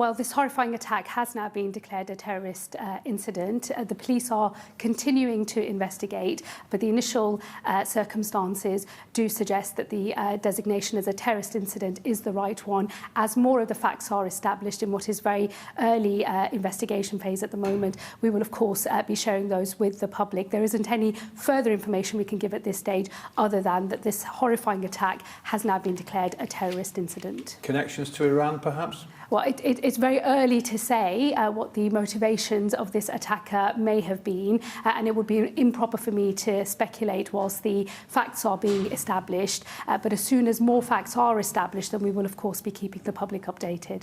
Well, this horrifying attack has now been declared a terrorist incident. The police are continuing to investigate, but the initial circumstances do suggest that the designation as a terrorist incident is the right one, as more of the facts are established in what is very early investigation phase at the moment. We will, of course, be sharing those with the public. There isn't any further information we can give at this stage other than that this horrifying attack has now been declared a terrorist incident. Connections to Iran, perhaps? Well, it's very early to say what the motivations of this attacker may have been, and it would be improper for me to speculate whilst the facts are being established. But as soon as more facts are established, then we will, of course, be keeping the public updated.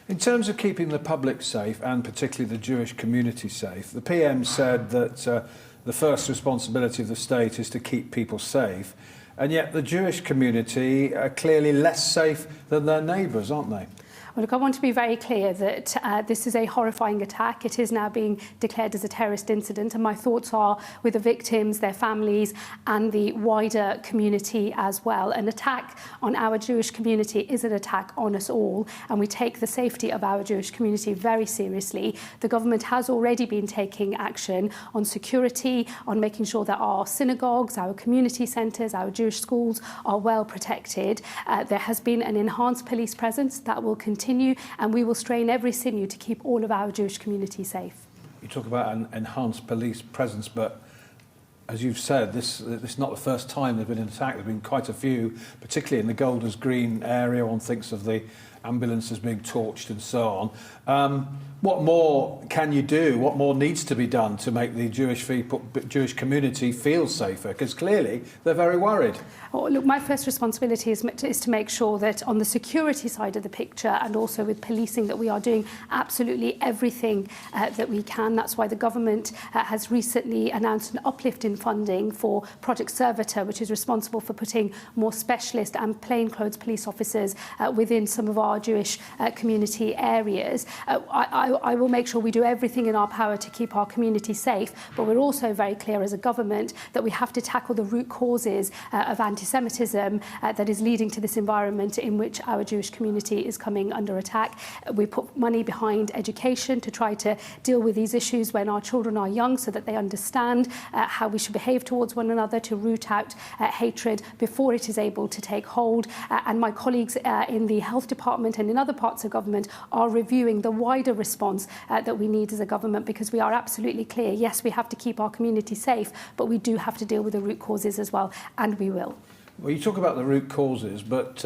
In terms of keeping the public safe, and particularly the Jewish community safe, the PM said that the first responsibility of the state is to keep people safe, and yet the Jewish community are clearly less safe than their neighbours, aren't they? Well, look, I want to be very clear that this is a horrifying attack. It is now being declared as a terrorist incident, and my thoughts are with the victims, their families, and the wider community as well. An attack on our Jewish community is an attack on us all, and we take the safety of our Jewish community very seriously. The government has already been taking action on security, on making sure that our synagogues, our community centres, our Jewish schools are well protected. There has been an enhanced police presence that will continue, and we will strain every sinew to keep all of our Jewish community safe. You talk about an enhanced police presence, but as you've said, this is not the first time there's been an attack. There have been quite a few, particularly in the Golders Green area. One thinks of the ambulances being torched and so on. What more can you do? What more needs to be done to make the Jewish community feel safer? Because clearly they're very worried. Oh, look, my first responsibility is to make sure that on the security side of the picture and also with policing that we are doing absolutely everything that we can. That's why the government has recently announced an uplift in funding for Project Servitor, which is responsible for putting more specialist and plainclothes police officers within some of our Jewish community areas. I will make sure we do everything in our power to keep our community safe, but we're also very clear as a government that we have to tackle the root causes of anti-Semitism that is leading to this environment in which our Jewish community is coming under attack. We put money behind education to try to deal with these issues when our children are young so that they understand how we should behave towards one another, to root out hatred before it is able to take hold. And my colleagues in the health department and in other parts of government are reviewing the wider response that we need as a government, because we are absolutely clear, yes, we have to keep our community safe, but we do have to deal with the root causes as well, and we will. Well, you talk about the root causes, but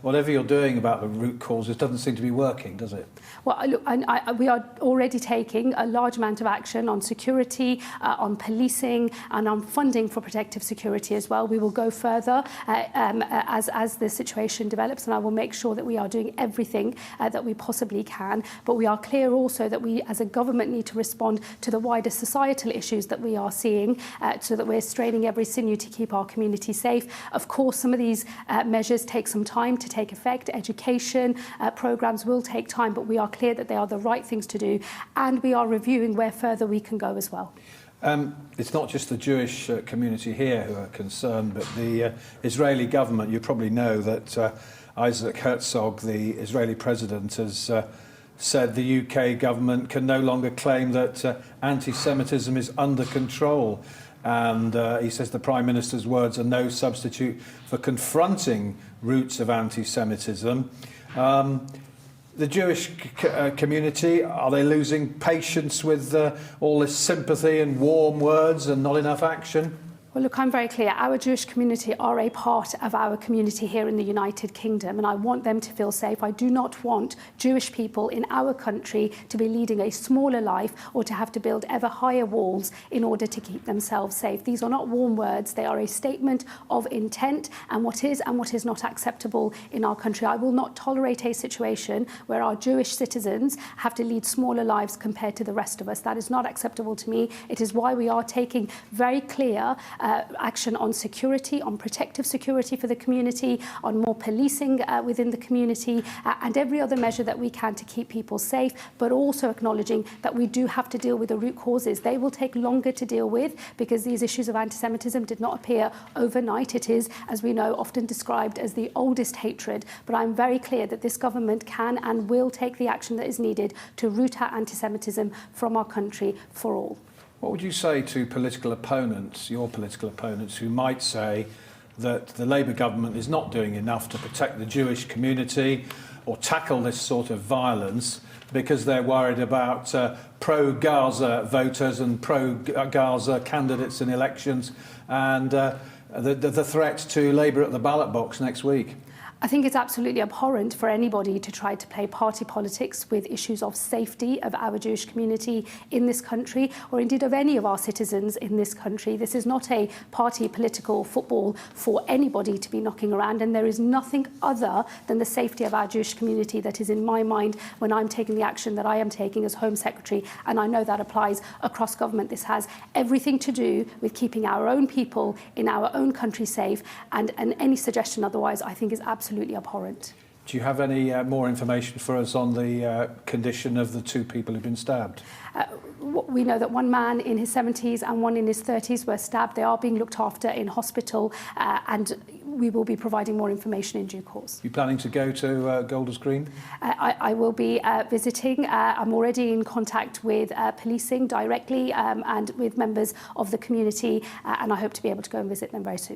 whatever you're doing about the root causes doesn't seem to be working, does it? Well, look, we are already taking a large amount of action on security, on policing, and on funding for protective security as well. We will go further as the situation develops, and I will make sure that we are doing everything that we possibly can. But we are clear also that we, as a government, need to respond to the wider societal issues that we are seeing, so that we're straining every sinew to keep our community safe. Of course, some of these measures take some time to take effect. Education programmes will take time, but we are clear that they are the right things to do, and we are reviewing where further we can go as well. It's not just the Jewish community here who are concerned, but the Israeli government. You probably know that Isaac Herzog, the Israeli president, has said the UK government can no longer claim that anti-Semitism is under control. And he says the Prime Minister's words are no substitute for confronting roots of anti-Semitism. The Jewish community, are they losing patience with all this sympathy and warm words and not enough action? Well, look, I'm very clear. Our Jewish community are a part of our community here in the United Kingdom, and I want them to feel safe. I do not want Jewish people in our country to be leading a smaller life or to have to build ever higher walls in order to keep themselves safe. These are not warm words. They are a statement of intent and what is not acceptable in our country. I will not tolerate a situation where our Jewish citizens have to lead smaller lives compared to the rest of us. That is not acceptable to me. It is why we are taking very clear action on security, on protective security for the community, on more policing within the community, and every other measure that we can to keep people safe, but also acknowledging that we do have to deal with the root causes. They will take longer to deal with because these issues of anti-Semitism did not appear overnight. It is, as we know, often described as the oldest hatred, but I'm very clear that this government can and will take the action that is needed to root out anti-Semitism from our country for all. What would you say to political opponents, your political opponents, who might say that the Labour government is not doing enough to protect the Jewish community or tackle this sort of violence because they're worried about pro-Gaza voters and pro-Gaza candidates in elections and the threat to Labour at the ballot box next week? I think it's absolutely abhorrent for anybody to try to play party politics with issues of safety of our Jewish community in this country, or indeed of any of our citizens in this country. This is not a party political football for anybody to be knocking around, and there is nothing other than the safety of our Jewish community that is in my mind when I'm taking the action that I am taking as Home Secretary, and I know that applies across government. This has everything to do with keeping our own people in our own country safe, and any suggestion otherwise I think is absolutely abhorrent. Do you have any more information for us on the condition of the two people who've been stabbed? We know that one man in his 70s and one in his 30s were stabbed. They are being looked after in hospital, and we will be providing more information in due course. Are you planning to go to Golders Green? I will be visiting. I'm already in contact with policing directly and with members of the community, and I hope to be able to go and visit them very soon.